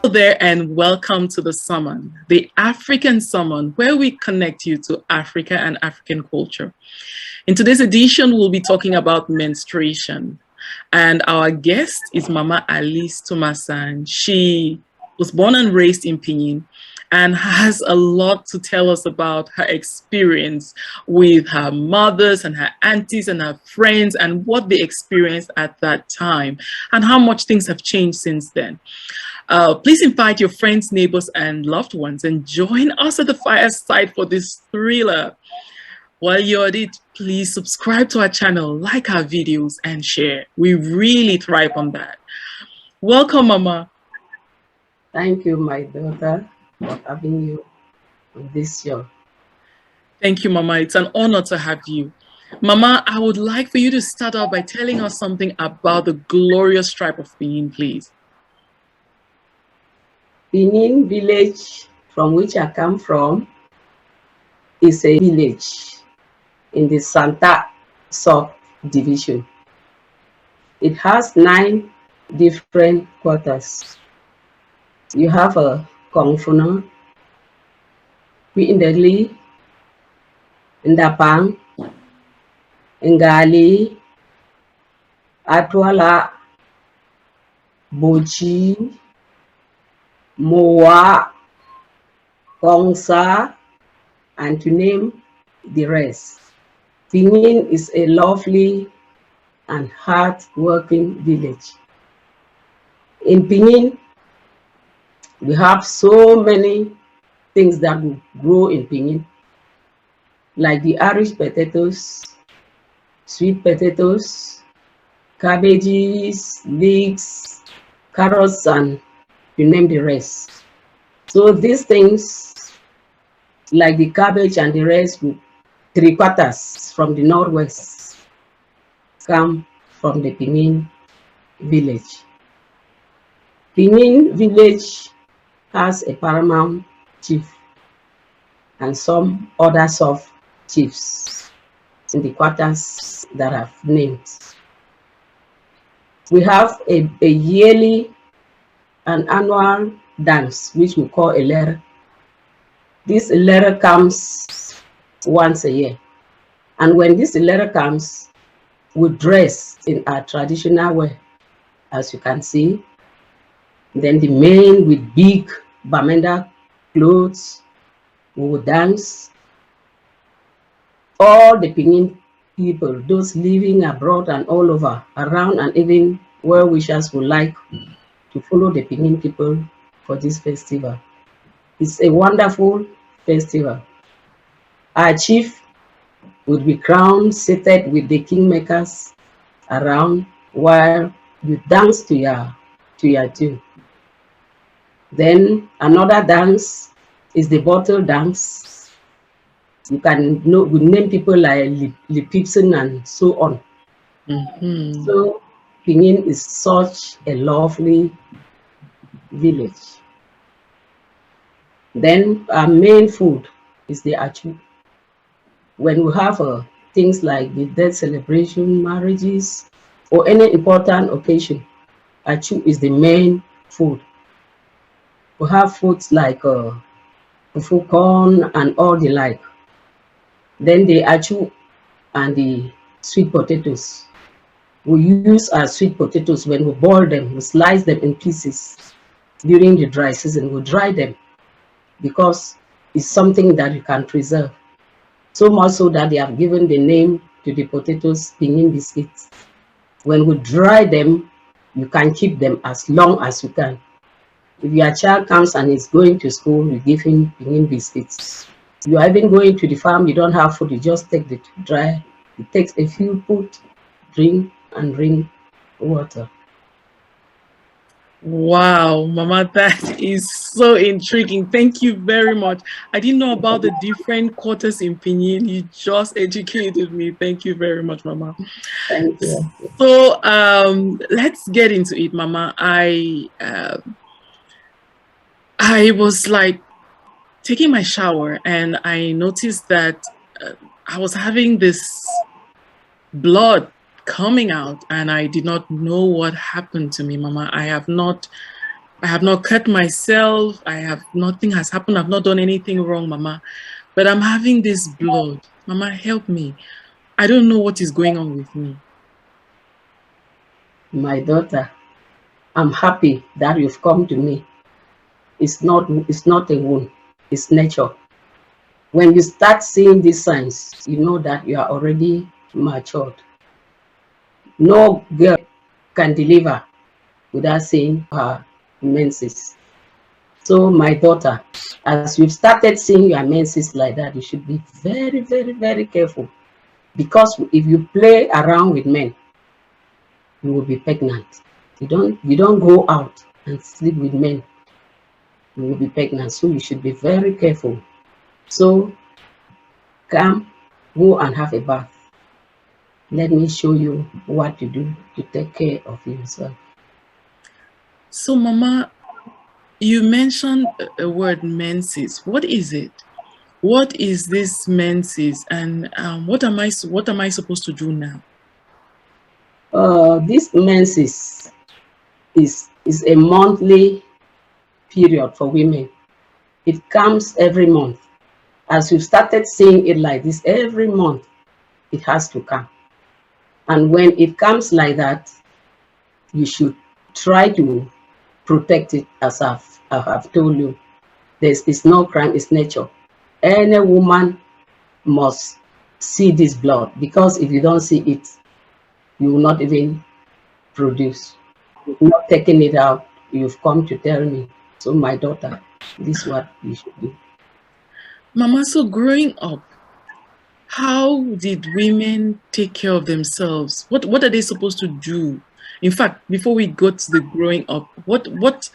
there and welcome to the Summon, the African Summon, where we connect you to Africa and African culture. In today's edition, we'll be talking about menstruation. And our guest is Mama Alice Tomasan. She was born and raised in Pinyin and has a lot to tell us about her experience with her mothers and her aunties and her friends and what they experienced at that time and how much things have changed since then. Please invite your friends, neighbors, and loved ones and join us at the fireside for this thriller. While you're at it, please subscribe to our channel, like our videos, and share. We really thrive on that. Welcome, Mama. Thank you, my daughter, for having you on this show. Thank you, Mama. It's an honor to have you. Mama, I would like for you to start out by telling us something about the glorious tribe of Pinyin, please. Pinyin village, from which I come from, is a village in the Santa subdivision. It has 9 different quarters. You have a Kongfuna, Indali, Ndapang, Ngali, Atwala, Bochi, Moa, Kongsa, and to name the rest. Pinyin is a lovely and hard-working village. In Pinyin, we have so many things that will grow in Pinyin, like the Irish potatoes, sweet potatoes, cabbages, leeks, carrots, and you name the rest. So these things, like the cabbage and the rest, with 3/4 from the northwest, come from the Pinyin village. Pinyin village has a paramount chief and some other sub-chiefs in the quarters that I've named. We have a yearly and annual dance, which we call a letter. This letter comes once a year. And when this letter comes, we dress in our traditional way, as you can see. Then the men with big Bamenda clothes, we will dance. All the Pinyin people, those living abroad and all over, around and even well-wishers would like to follow the Pinyin people for this festival. It's a wonderful festival. Our chief would be crowned, seated with the kingmakers around while you dance to your tune. Then another dance is the bottle dance. You can name people like Lipipson and so on. So Pinyin is such a lovely village. Then our main food is the achu. When we have things like the death celebration, marriages, or any important occasion, achu is the main food. We have foods like fufu corn and all the like. Then the achu and the sweet potatoes. We use our sweet potatoes when we boil them, we slice them in pieces. During the dry season, we dry them because it's something that you can preserve. So much so that they have given the name to the potatoes, Pinyin biscuits. When we dry them, you can keep them as long as you can. If your child comes and is going to school, you give him Pinyin biscuits. You are even going to the farm, you don't have food, you just take the dry. It takes a few, put, drink, and drink water. Wow, Mama, that is so intriguing. Thank you very much. I didn't know about the different quarters in Pinyin. You just educated me. Thank you very much, Mama. Thank you. So let's get into it, Mama. I was like taking my shower and I noticed that I was having this blood coming out and I did not know what happened to me, Mama. I have not I have not cut myself. Nothing has happened. I've not done anything wrong, Mama. But I'm having this blood. Mama, help me. I don't know what is going on with me. My daughter, I'm happy that you've come to me. It's not a wound, it's nature. When you start seeing these signs, you know that you are already matured. No girl can deliver without seeing her menses. So my daughter, as you've started seeing your menses like that, you should be very, very, very careful. Because if you play around with men, you will be pregnant. You don't go out and sleep with men, you will be pregnant. So you should be very careful. So come, go and have a bath. Let me show you what to do to take care of yourself. So, Mama, you mentioned a word menses. What is it? What is this menses, and what am I supposed to do now? This menses is a monthly period for women. It comes every month. As you started seeing it like this, every month it has to come. And when it comes like that, you should try to protect it, as I have told you. It's no crime, it's nature. Any woman must see this blood, because if you don't see it, you will not even produce. You've not taken it out, you've come to tell me. So my daughter, this is what you should do. Mama, so growing up, how did women take care of themselves? What are they supposed to do? In fact, before we go to the growing up, what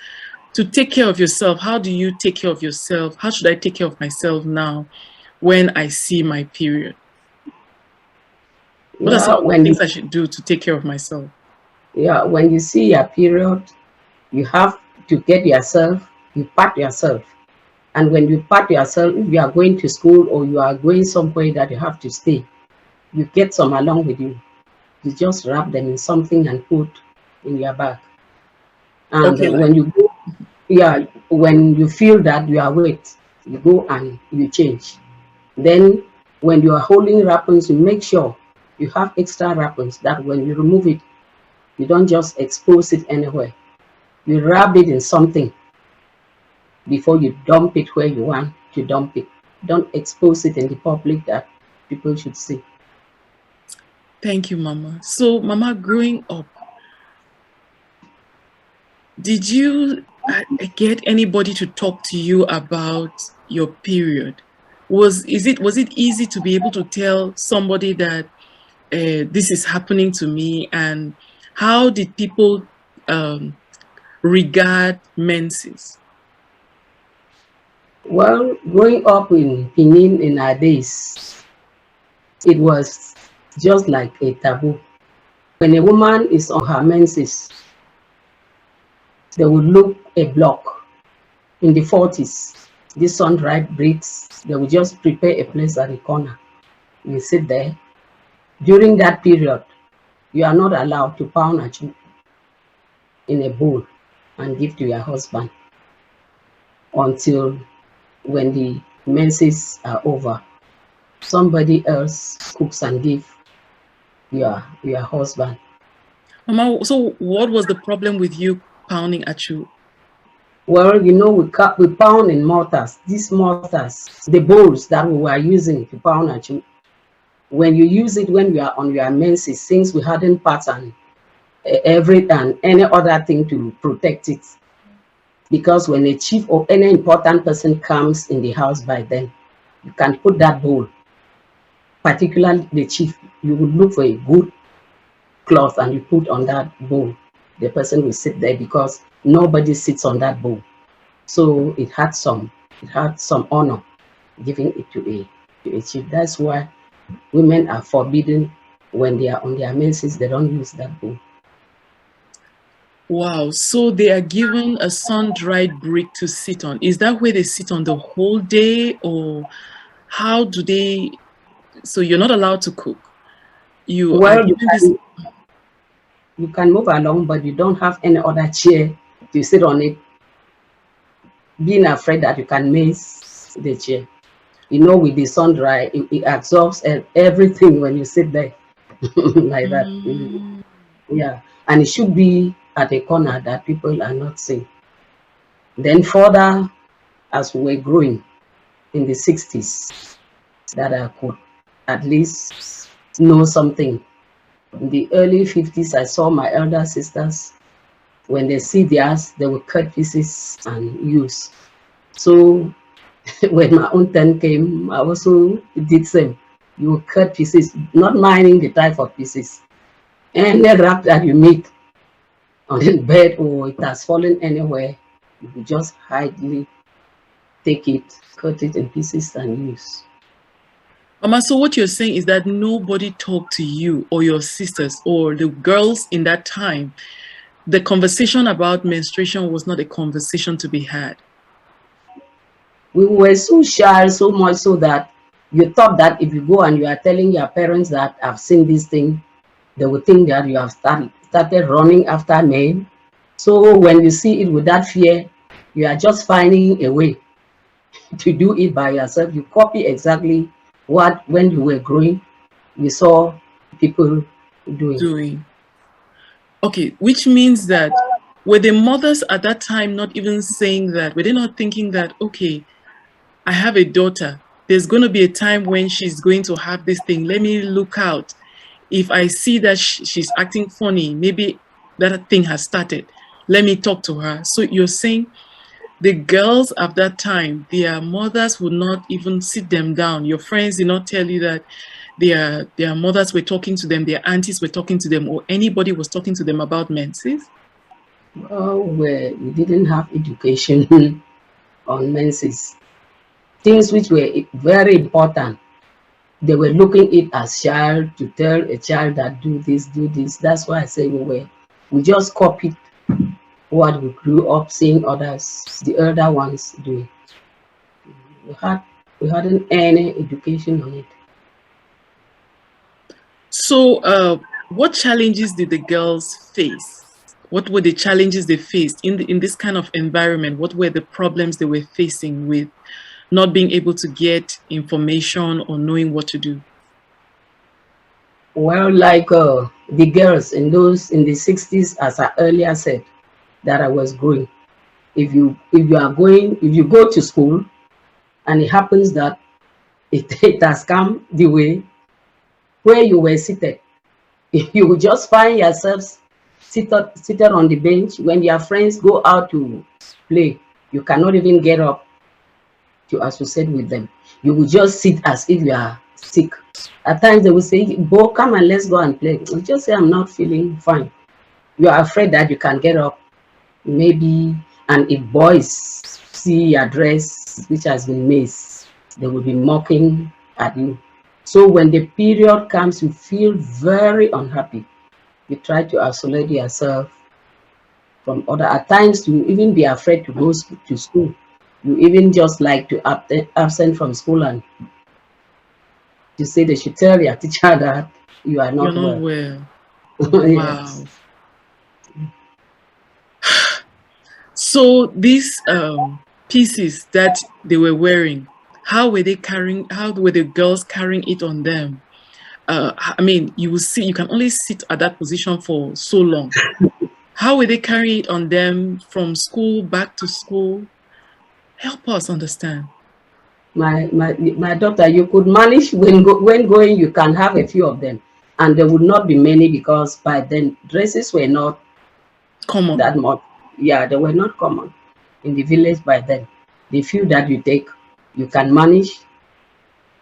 to take care of yourself? How do you take care of yourself? How should I take care of myself now when I see my period? What are some Yeah, of the things I should do to take care of myself? when you see your period, you have to get yourself, you pat yourself. And when you pat yourself, if you are going to school or you are going somewhere that you have to stay, you get some along with you. You just wrap them in something and put in your bag. And Okay, like when you go, yeah, when you feel that you are wet, you go and you change. Then when you are holding wrappings, you make sure you have extra wrappings that when you remove it, you don't just expose it anywhere. You wrap it in something before you dump it where you want to dump it. Don't expose it in the public that people should see. thank you, Mama. So, Mama, growing up, did you get anybody to talk to you about your period? Was it easy to be able to tell somebody that this is happening to me, and how did people regard menses? Well, growing up in Pinyin in our days, it was just like a taboo. When a woman is on her menses, they would look a block. In the 40s, these sun-dried bricks, they would just prepare a place at the corner. You sit there. During that period, you are not allowed to pound at you in a bowl and give to your husband until when the menses are over. Somebody else cooks and give your husband. Mama, so what was the problem with you pounding at you? Well, we pound in mortars. These mortars, the bowls that we were using to pound at you, when you use it when you are on your menses, since we hadn't patterned every and any other thing to protect it, because when a chief or any important person comes in the house by then, you can put that bowl, particularly the chief, you would look for a good cloth and you put on that bowl. The person will sit there because nobody sits on that bowl. So it had some honor giving it to a chief. That's why women are forbidden when they are on their menses, they don't use that bowl. Wow, so they are given a sun-dried brick to sit on. Is that where they sit on the whole day, or how do they? So you're not allowed to cook. You are Well, given this. you can move along, but you don't have any other chair to sit on it being afraid that you can miss the chair. You know, with the sun dry, it absorbs everything when you sit there like that. Mm. Yeah, and it should be at a corner that people are not seeing. Then further, as we were growing in the 60s, that I could at least know something. In the early 50s, I saw my elder sisters, when they see theirs, they will cut pieces and use. So when my own turn came, I also did same. You will cut pieces, not minding the type of pieces. And the wrap that you make on the bed or it has fallen anywhere, you will just hidely take it, cut it in pieces and use. Mama, so what you're saying is that nobody talked to you or your sisters or the girls in that time. The conversation about menstruation was not a conversation to be had. We were so shy, so much so that you thought that if you go and you are telling your parents that I've seen this thing, they would think that you have started running after men. So when you see it with that fear, you are just finding a way to do it by yourself. You copy exactly what, when you were growing, you saw people doing. Doing. Okay, which means that were the mothers at that time not even saying that? Were they not thinking that, okay, I have a daughter. There's going to be a time when she's going to have this thing. Let me look out. If I see that she's acting funny, maybe that thing has started. Let me talk to her. So you're saying the girls at that time, their mothers would not even sit them down. Your friends did not tell you that their mothers were talking to them, their aunties were talking to them, or anybody was talking to them about menses? Well, we didn't have education on menses. Things which were very important, they were looking it as child to tell a child that do this, do this. That's why I say we just copied what we grew up seeing others, the elder ones doing. We had we hadn't any education on it. So, what challenges did the girls face? What were the challenges they faced in this kind of environment? What were the problems they were facing with not being able to get information or knowing what to do? Well, like the girls in the 60s, as I earlier said, that I was growing. If you go to school and it happens that it has come the way where you were seated, you will just find yourselves seated on the bench. When your friends go out to play, you cannot even get up to associate with them. You will just sit as if you are sick. At times they will say, Bo, come and let's go and play. You just say, I'm not feeling fine. You are afraid that you can get up, maybe, and if boys see your dress, which has been missed, they will be mocking at you. So when the period comes, you feel very unhappy. You try to isolate yourself from other. At times, you even be afraid to go to school. You even just like to absent from school, and you say they should tell your teacher that you are You're not not well. well. Yes. Wow. So these pieces that they were wearing, how were the girls carrying it on them? I mean, you can only sit at that position for so long. How were they carrying it on them from school back to school? Help us understand. My daughter, you could manage when going, you can have a few of them, and there would not be many because by then dresses were not Common. that much. Yeah, they were not common in the village by then. The few that you take, you can manage.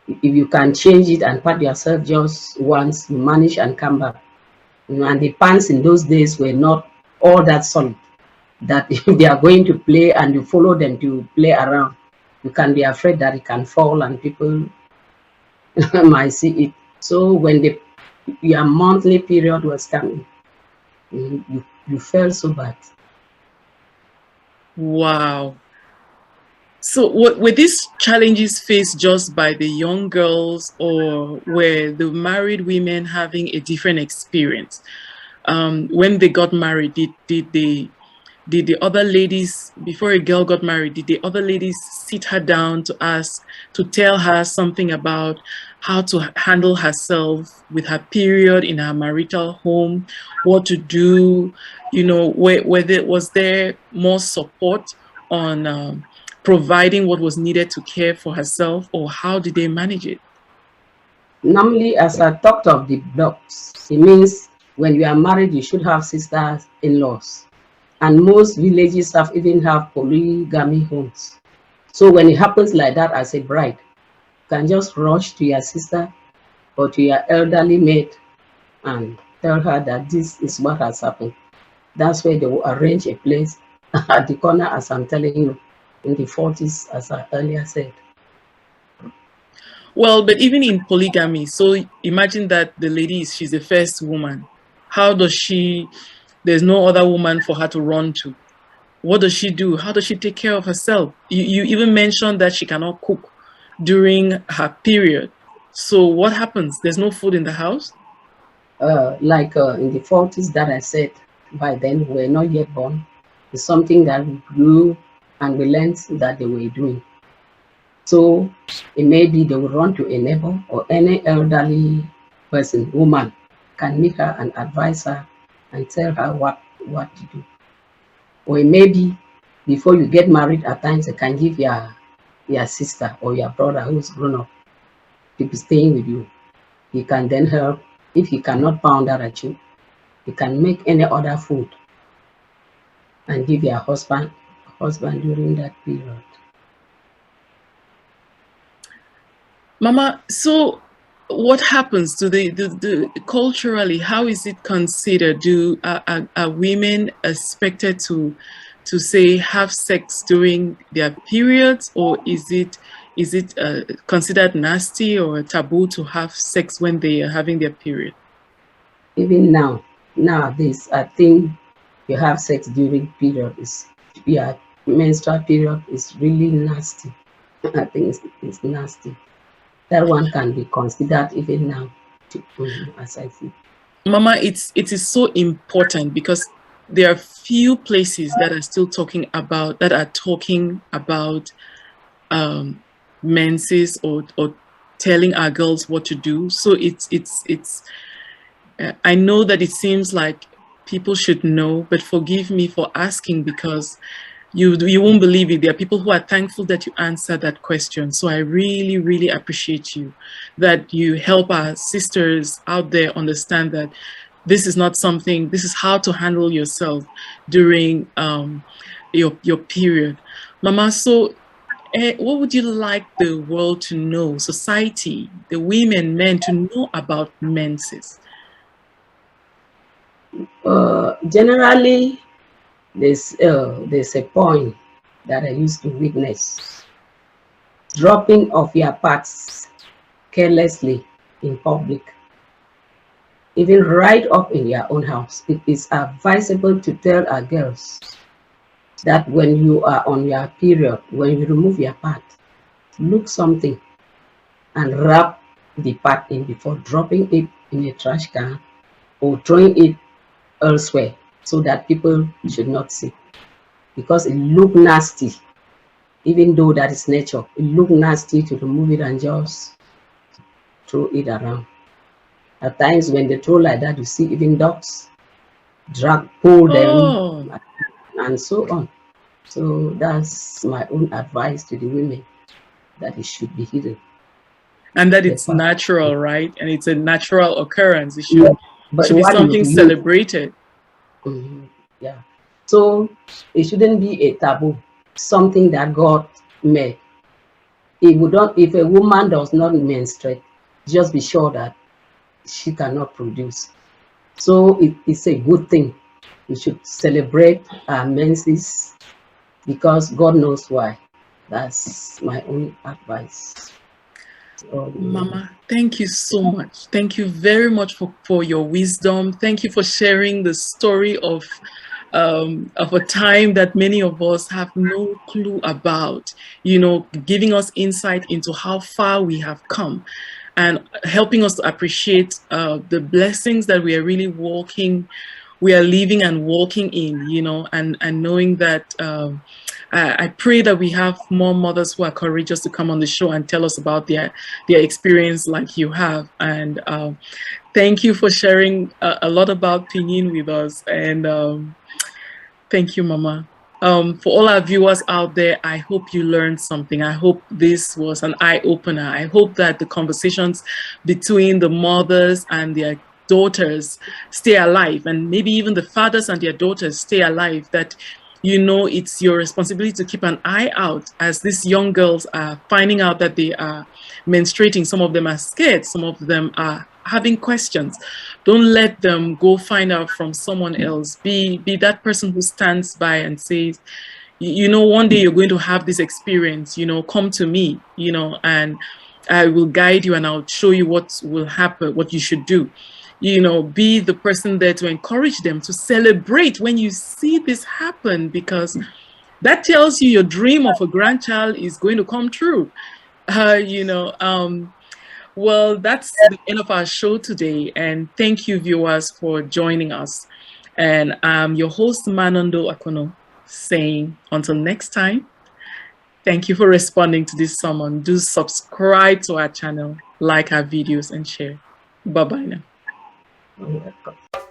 If you can change it and pat yourself just once, you manage and come back. And the pants in those days were not all that solid. That if they are going to play and you follow them to play around, you can be afraid that it can fall and people might see it. So when your monthly period was coming, you felt so bad. Wow. So were these challenges faced just by the young girls, or were the married women having a different experience? When they got married, did they did the other ladies, before a girl got married, did the other ladies sit her down to ask, to tell her something about how to handle herself with her period in her marital home, what to do, you know, whether was there more support on providing what was needed to care for herself, or how did they manage it? Normally, as I talked of the blocks, it means when you are married, you should have sisters-in-laws. And most villages even have polygamy homes. So when it happens like that as a bride, you can just rush to your sister or to your elderly maid and tell her that this is what has happened. That's where they will arrange a place at the corner, as I'm telling you, in the 40s, as I earlier said. Well, but even in polygamy, so imagine that the lady is, she's the first woman. How does she, there's no other woman for her to run to. What does she do? How does she take care of herself? You even mentioned that she cannot cook during her period. So what happens? There's no food in the house? In the 40s that I said, by then we were not yet born. It's something that we grew and we learned that they were doing. So it may be they will run to a neighbor or any elderly person, woman, can meet her and advise her and tell her what to do. Or it may be before you get married, at times they can give your sister or your brother who's grown up to be staying with you. He can then help. If he cannot pound that at you, he can make any other food and give your husband during that period. Mama, so what happens to the culturally, how is it considered? Are women expected to say have sex during their periods, or is it considered nasty or a taboo to have sex when they are having their period? Even nowadays, I think you have sex during period is your menstrual period is really nasty. I think it's nasty. That one can be considered even now, as I see. Mama, it is so important because there are few places that are still talking about menses or telling our girls what to do. So it's I know that it seems like people should know, but forgive me for asking because you won't believe it. There are people who are thankful that you answered that question. So I really, really appreciate you that you help our sisters out there understand that this is not something, this is how to handle yourself during your period. Mama, so what would you like the world to know, society, the women, men to know about menses? Generally, there's a point that I used to witness: dropping of your parts carelessly in public, even right up in your own house. It is advisable to tell our girls that when you are on your period, when you remove your part, look something and wrap the part in before dropping it in a trash can or throwing it elsewhere so that people should not see, because it look nasty. Even though that is nature, it look nasty to remove it and just throw it around. At times when they throw like that, you see even dogs pull them, Oh, and so on. So that's my own advice to the women, that it should be hidden. and that The it's part. natural, right? And it's a natural occurrence. Yeah. It But should be what is something you? celebrated. Yeah. So it shouldn't be a taboo, something that God made. If a woman does not menstruate, just be sure that she cannot produce. So it's a good thing. We should celebrate our menses because God knows why. That's my own advice. Mama, thank you so much. Thank you very much for your wisdom. Thank you for sharing the story of a time that many of us have no clue about, you know, giving us insight into how far we have come and helping us to appreciate the blessings that we are really walking we are living and walking in, you know, and knowing that I pray that we have more mothers who are courageous to come on the show and tell us about their experience like you have. And thank you for sharing a lot about Pinyin with us. And thank you, Mama. For all our viewers out there, I hope you learned something. I hope this was an eye-opener. I hope that the conversations between the mothers and their daughters stay alive, and maybe even the fathers and their daughters stay alive, that you know it's your responsibility to keep an eye out as these young girls are finding out that they are menstruating. Some of them are scared, some of them are having questions. Don't let them go find out from someone else. Be that person who stands by and says, you know, one day you're going to have this experience, you know, come to me, you know, and I will guide you and I'll show you what will happen, what you should do. You know, be the person there to encourage them, to celebrate when you see this happen, because that tells you your dream of a grandchild is going to come true. You know, well, that's the end of our show today. And thank you, viewers, for joining us. And I'm your host, Manondo Akono, saying until next time, thank you for responding to this summon. Do subscribe to our channel, like our videos, and share. Bye-bye now. You're welcome.